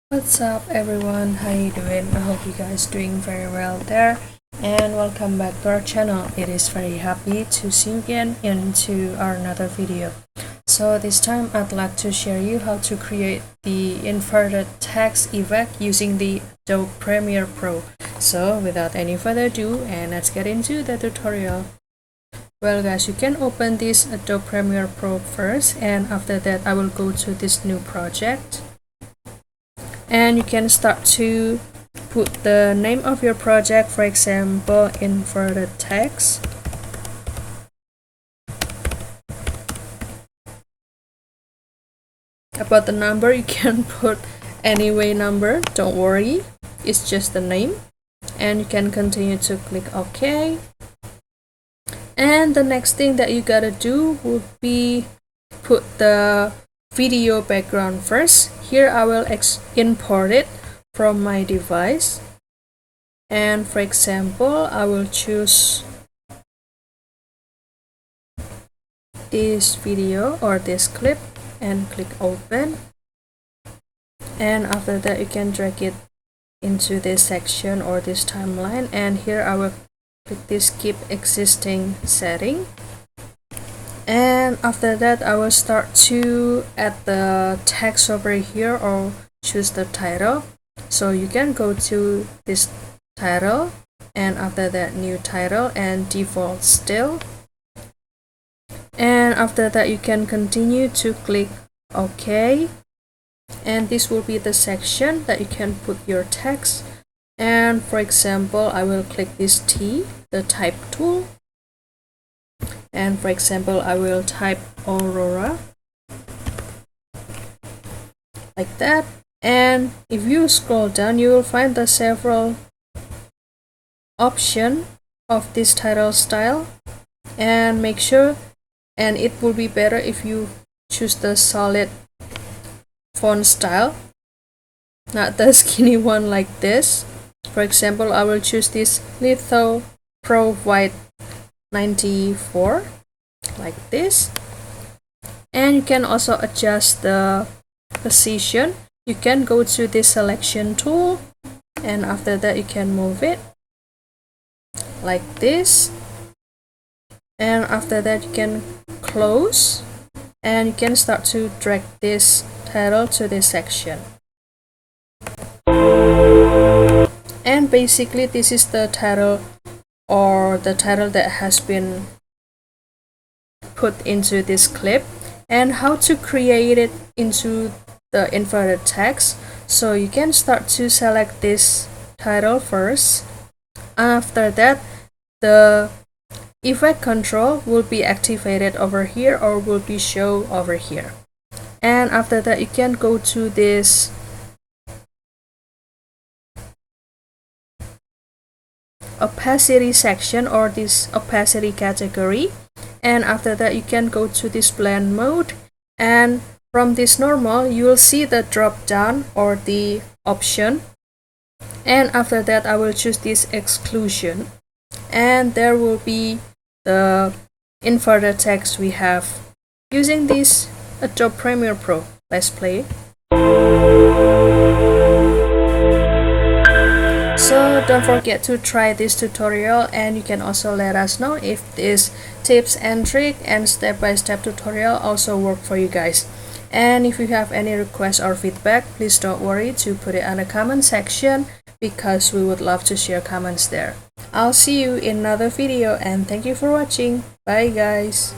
What's up everyone, how you doing? I hope you guys doing very well there, and welcome back to our channel. It is very happy to see you again into our another video. So this time I'd like to share you how to create the inverted text effect using the Adobe Premiere Pro. So without any further ado, and let's get into the tutorial. Well guys, you can open this Adobe Premiere Pro first, and after that I will go to this new project. And you can start to put the name of your project, for example, inverted text. About the number, you can put anyway number, don't worry, it's just the name. And you can continue to click OK. And the next thing that you gotta do would be put the video background first. Here I will import it from my device, and for example I will choose this video or this clip and click open, and after that you can drag it into this section or this timeline, and here I will click this keep existing setting. And after that I will start to add the text over here or choose the title. So you can go to this title, and after that new title and default still, and after that you can continue to click OK, and this will be the section that you can put your text. And for example I will click this T, the type tool, and for example I will type Aurora like that. And if you scroll down, you will find the several options of this title style, and make sure, and it will be better if you choose the solid font style, not the skinny one like this. For example I will choose this Litho Pro White 94 like this. And you can also adjust the position. You can go to this selection tool, and after that you can move it like this, and after that you can close, and you can start to drag this title to this section. And basically this is the title, or the title that has been put into this clip, and how to create it into the inverted text. So you can start to select this title first. After that the effect control will be activated over here or will be shown over here, and after that you can go to this opacity section or this opacity category, and after that you can go to this blend mode, and from this normal you will see the drop down or the option, and after that I will choose this exclusion, and there will be the inverted text we have using this Adobe Premiere Pro. Let's play. So don't forget to try this tutorial, and you can also let us know if this tips and trick and step-by-step tutorial also work for you guys. And if you have any requests or feedback, please don't worry to put it on the comment section, because we would love to share comments there. I'll see you in another video, and thank you for watching. Bye guys.